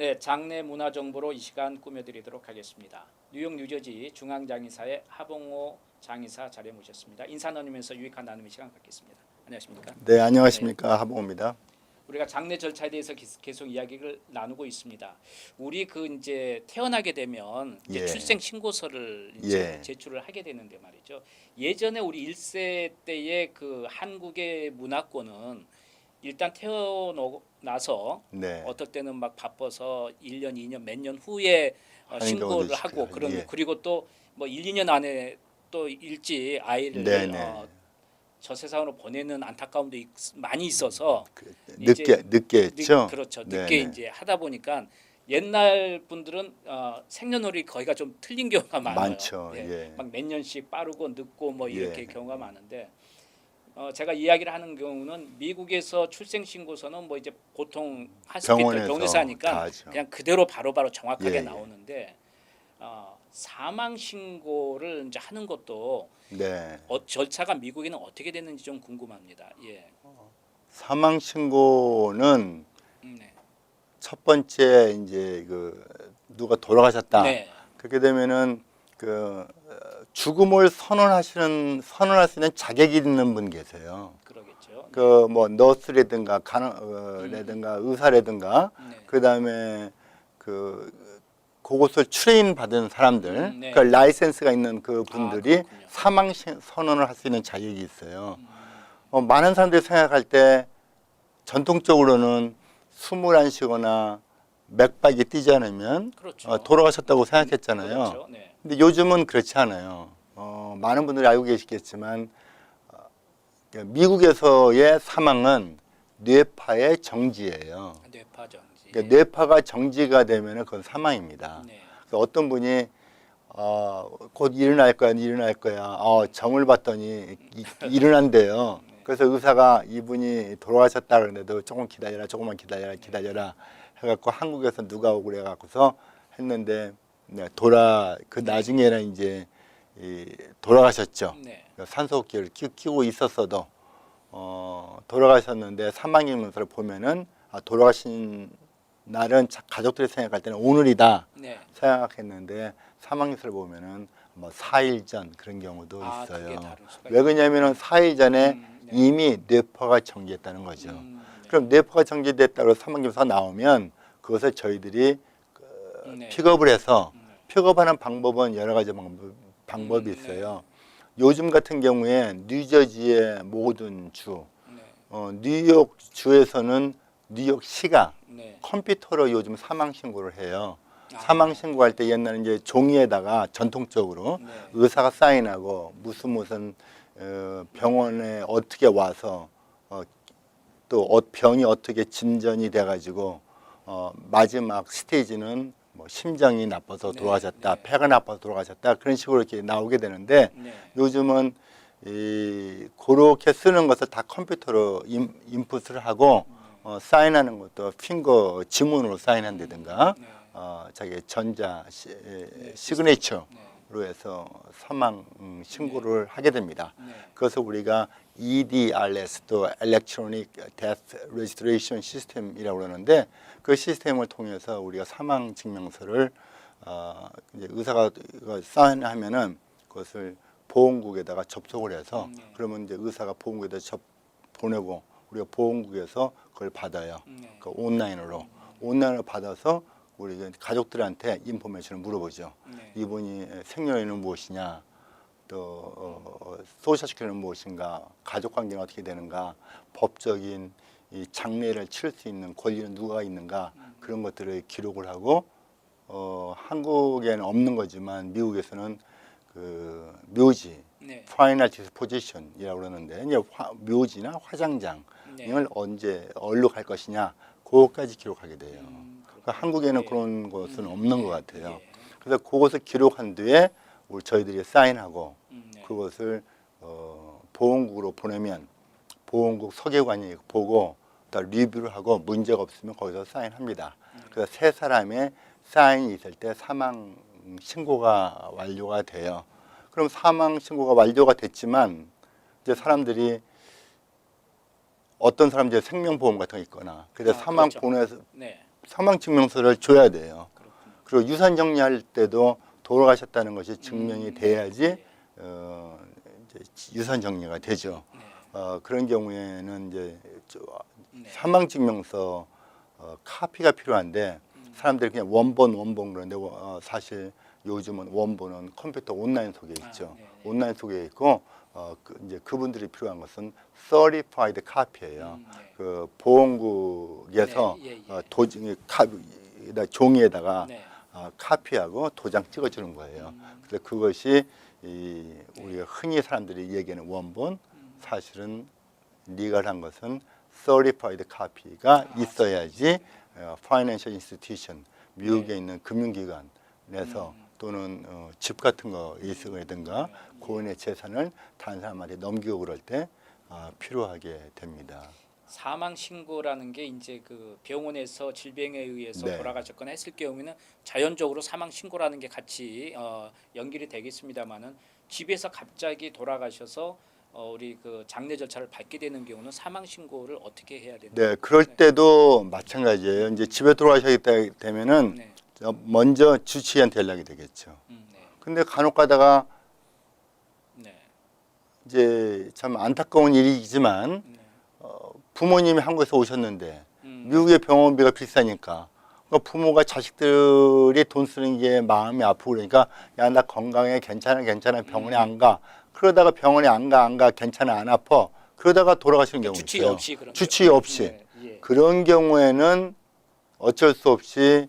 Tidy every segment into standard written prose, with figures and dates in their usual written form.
네, 장내 문화 정보로 이 시간 꾸며드리도록 하겠습니다. 뉴욕 뉴저지 중앙장의사의 하봉호 장의사 자리에 모셨습니다. 인사 나누면서 유익한 나눔의 시간 갖겠습니다. 안녕하십니까? 네, 안녕하십니까. 하봉호입니다. 우리가 장례 절차에 대해서 계속 이야기를 나누고 있습니다. 우리 이제 태어나게 되면 이제 예. 출생 신고서를 이제 예. 제출을 하게 되는데 말이죠. 예전에 우리 1세 때의 한국의 문화권은 일단 태어나서 네. 어떨 때는 막 바빠서 1년, 2년, 몇 년 후에 신고를 하고 예. 그리고 또 뭐 1, 2년 안에 또 일찍 아이를 네네. 저 세상으로 보내는 안타까움도 많이 있어서 늦게 했죠. 그렇죠. 네네. 늦게 이제 하다 보니까 옛날 분들은 생년월일 거기가 좀 틀린 경우가 많아요. 많죠. 예. 예. 막 몇 년씩 빠르고 늦고 뭐 이렇게 예. 경우가 많은데 제가 이야기를 하는 경우는 미국에서 출생 신고서는 뭐 이제 보통 병원에서 하니까 그냥 그대로 바로바로 정확하게 예. 나오는데 사망 신고를 이제 하는 것도 네. 절차가 미국에는 어떻게 되는지 좀 궁금합니다. 예. 사망 신고는 네. 첫 번째 이제 누가 돌아가셨다. 네. 그렇게 되면은 죽음을 선언할 수 있는 자격이 있는 분 계세요. 그러겠죠. 뭐 너스라든가 간호라든가 의사라든가 네. 그다음에 그것을 트레인 받은 사람들, 네. 그 라이센스가 있는 그 분들이 그렇군요. 사망 선언을 할 수 있는 자격이 있어요. 많은 사람들이 생각할 때 전통적으로는 숨을 안 쉬거나 맥박이 뛰지 않으면 그렇죠. 돌아가셨다고 생각했잖아요. 그렇죠. 네. 근데 요즘은 그렇지 않아요. 많은 분들이 알고 계시겠지만 미국에서의 사망은 뇌파의 정지예요. 뇌파 정지. 그러니까 뇌파가 정지가 되면 그건 사망입니다. 네. 그래서 어떤 분이 곧 일어날 거야. 점을 봤더니 일어난대요. 그래서 의사가 이분이 돌아가셨다 그러는데도 조금만 기다려라 해갖고 한국에서 누가 오고 그래갖고서 했는데 그 나중에는 이제 돌아가셨죠. 네. 산소호흡기를 끼고 있었어도 돌아가셨는데 사망인문서를 보면은 돌아가신 날은 가족들이 생각할 때는 오늘이다 네. 생각했는데 사망인서를 보면은 뭐 4일 전 그런 경우도 있어요. 왜 있 그러냐면은 4일 전에 네. 이미 뇌파가 정지했다는 거죠. 네. 그럼 뇌파가 정지됐다고 사망인서가 나오면 그것을 저희들이 네. 픽업을 해서 픽업하는 방법은 여러 가지 방법이 있어요. 요즘 같은 경우에 뉴저지의 모든 주, 뉴욕 주에서는 뉴욕시가 컴퓨터로 요즘 사망 신고를 해요. 사망 신고할 때 옛날에 이제 종이에다가 전통적으로 의사가 사인하고 무슨 병원에 어떻게 와서 또 병이 어떻게 진전이 돼가지고 마지막 스테이지는 뭐 심장이 나빠서 돌아가셨다, 폐가 나빠서 돌아가셨다 그런 식으로 이렇게 나오게 되는데 요즘은 그렇게 쓰는 것을 다 컴퓨터로 인풋을 하고 사인하는 것도 핑거 지문으로 사인한다든가 자기 전자 시그네처로 해서 사망 신고를 하게 됩니다. 그래서 우리가 EDRS 또 Electronic Death Registration System이라고 그러는데 그 시스템을 통해서 우리가 사망 증명서를 이제 의사가 사인하면은 그것을 보험국에다가 접속을 해서 그러면 이제 의사가 보험국에다 보내고 우리가 보험국에서 그걸 받아요. 그 온라인으로 받아서 우리 가족들한테 인포메이션을 물어보죠. 이분이 생년월일은 무엇이냐, 또 소셜시큐리티는 무엇인가, 가족관계는 어떻게 되는가, 법적인 이 장례를 치를 수 있는 권리는 누가 있는가 그런 것들을 기록을 하고 한국에는 없는 거지만 미국에서는 그 묘지, 파이널 디스포지션이라고 그러는데 이제 묘지나 화장장을 언제 어디로 갈 것이냐 그것까지 기록하게 돼요. 그러니까 한국에는 그런 것은 없는 것 같아요. 그래서 그것을 기록한 뒤에 저희들이 사인하고 그것을 보험국으로 보내면 보험국 서계관이 보고 또 리뷰를 하고 문제가 없으면 거기서 사인합니다. 그래서 세 사람의 사인이 있을 때 사망 신고가 완료가 돼요. 그럼 사망 신고가 완료가 됐지만 이제 사람들이 어떤 사람들이 생명보험 같은 거 있거나 그래서 사망 그렇죠. 보내서 사망 증명서를 줘야 돼요. 그렇군요. 그리고 유산 정리할 때도 돌아가셨다는 것이 증명이 돼야지 이제 유산 정리가 되죠. 네. 그런 경우에는 이제 네. 사망 증명서 카피가 필요한데 사람들이 그냥 원본 그러는데 사실 요즘은 원본은 컴퓨터 온라인 속에 있죠. 네. 온라인 속에 있고 이제 그분들이 필요한 것은 certified 카피예요. 네. 그 보험국에서 네. 종이에다가 네. 카피하고 도장 찍어주는 거예요. 그래서 그것이 우리가 흔히 사람들이 얘기하는 원본, 사실은 리걸한 것은 certified 카피가 있어야지 financial institution, 미국에 있는 금융기관에서 또는 집 같은 거 있으든가 고인의 재산을 다른 사람한테 넘기고 그럴 때 필요하게 됩니다. 사망 신고라는 게 이제 그 병원에서 질병에 의해서 네. 돌아가셨거나 했을 경우에는 자연적으로 사망 신고라는 게 같이 연결이 되겠습니다만은 집에서 갑자기 돌아가셔서 우리 그 장례 절차를 밟게 되는 경우는 사망 신고를 어떻게 해야 되나요? 네, 그럴 때도 마찬가지예요. 이제 집에 돌아가시게 되면은 네. 먼저 주치의한테 연락이 되겠죠. 네. 근데 간혹 가다가 네. 이제 참 안타까운 일이지만 네. 부모님이 한국에서 오셨는데 미국의 병원비가 비싸니까 그러니까 부모가 자식들이 돈 쓰는 게 마음이 아프고 그러니까 야, 나 건강해, 괜찮아 병원에 안 가. 그러다가 병원에 안 가 괜찮아, 안 아파. 그러다가 돌아가시는 경우 주치 있어요. 없이 그런 주치 없이. 네. 예. 그런 경우에는 어쩔 수 없이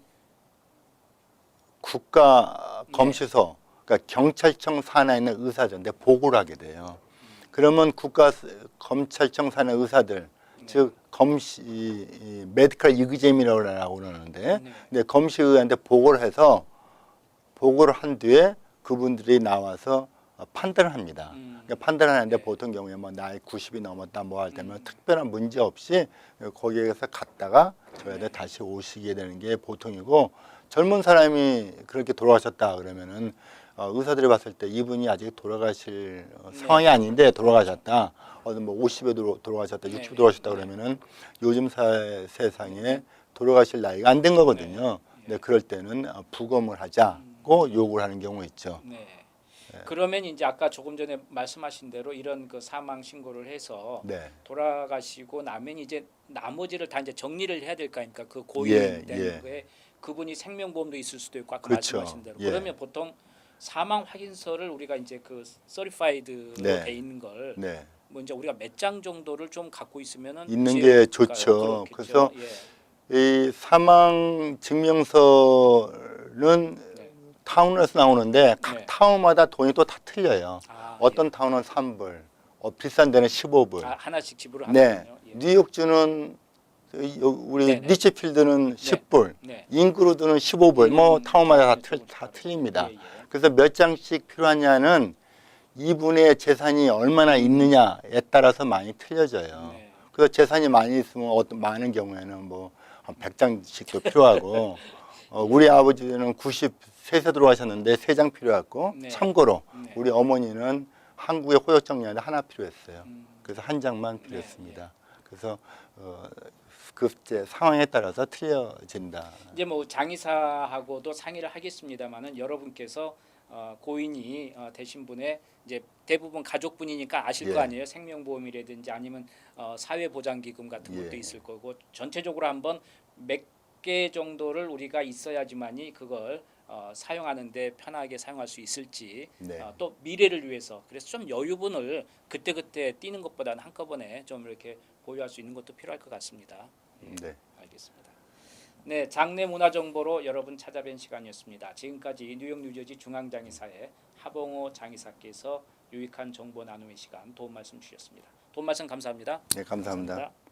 국가 검시소, 그러니까 경찰청 산하에 있는 의사들한테 보고를 하게 돼요. 그러면 국가 검찰청 산하 의사들, 즉 검시 메디컬 이그제미너라고 그러는데, 근데 검시의한테 보고를 해서 보고를 한 뒤에 그분들이 나와서 판단을 합니다. 그러니까 판단을 하는데 보통 경우에 뭐 나이 90이 넘었다 뭐 할 때면 특별한 문제 없이 거기에서 갔다가 저희한테 다시 오시게 되는 게 보통이고, 젊은 사람이 그렇게 돌아가셨다 그러면은 의사들이 봤을 때 이분이 아직 돌아가실 상황이 아닌데 돌아가셨다. 뭐 50에 돌아가셨다, 60에 돌아가셨다 그러면은 요즘 세상에 돌아가실 나이가 안 된 거거든요. 근데 그럴 때는 부검을 하자고 요구를 하는 경우 있죠. 네. 그러면 이제 아까 조금 전에 말씀하신 대로 이런 그 사망 신고를 해서 네. 돌아가시고 나면 이제 나머지를 다 이제 정리를 해야 될 거 아닙니까? 그 예, 고인된 예. 거에 그분이 생명보험도 있을 수도 있고 아까 그렇죠. 말씀하신 대로 예. 그러면 보통 사망 확인서를 우리가 이제 그 서리파이드로 네. 돼 있는 걸 네. 뭐 이제 우리가 몇 장 정도를 좀 갖고 있으면은 있는 제일 게 좋을까요? 좋죠. 그렇겠죠. 그래서 예. 이 사망 증명서는 네. 타운에서 나오는데 각 네. 타운마다 돈이 또 다 틀려요. 어떤 예. 타운은 3불, 비싼 데는 15불. 하나씩 지불을 네, 하는군요. 예. 뉴욕주는 우리 네네. 리치필드는 10불, 네. 잉그루드는 15불. 뭐 타운마다 다 틀립니다. 예, 예. 그래서 몇 장씩 필요하냐는 이분의 재산이 얼마나 있느냐에 따라서 많이 틀려져요. 네. 그래서 재산이 많이 있으면 많은 경우에는 뭐 한 100장씩도 필요하고 우리 아버지는 93세 들어가셨는데 3장 필요했고 네. 참고로 네. 우리 어머니는 한국에 호적 정리하는데 하나 필요했어요. 그래서 한 장만 필요했습니다. 그래서 그 상황에 따라서 틀려진다. 이제 뭐 장의사하고도 상의를 하겠습니다만은 여러분께서 고인이 되신 분의 이제 대부분 가족분이니까 아실 거 예. 아니에요. 생명보험이라든지 아니면 사회보장기금 같은 것도 예. 있을 거고 전체적으로 한번 몇 개 정도를 우리가 있어야지만이 그걸 사용하는데 편하게 사용할 수 있을지 네. 또 미래를 위해서 그래서 좀 여유분을 그때그때 뛰는 것보다는 한꺼번에 좀 이렇게 보유할 수 있는 것도 필요할 것 같습니다. 네. 알겠습니다. 네, 장례 문화 정보로 여러분 찾아뵌 시간이었습니다. 지금까지 뉴욕 뉴저지 중앙장의사의 하봉호 장의사께서 유익한 정보 나눔의 시간 도움 말씀 주셨습니다. 도움 말씀 감사합니다. 네, 감사합니다. 감사합니다.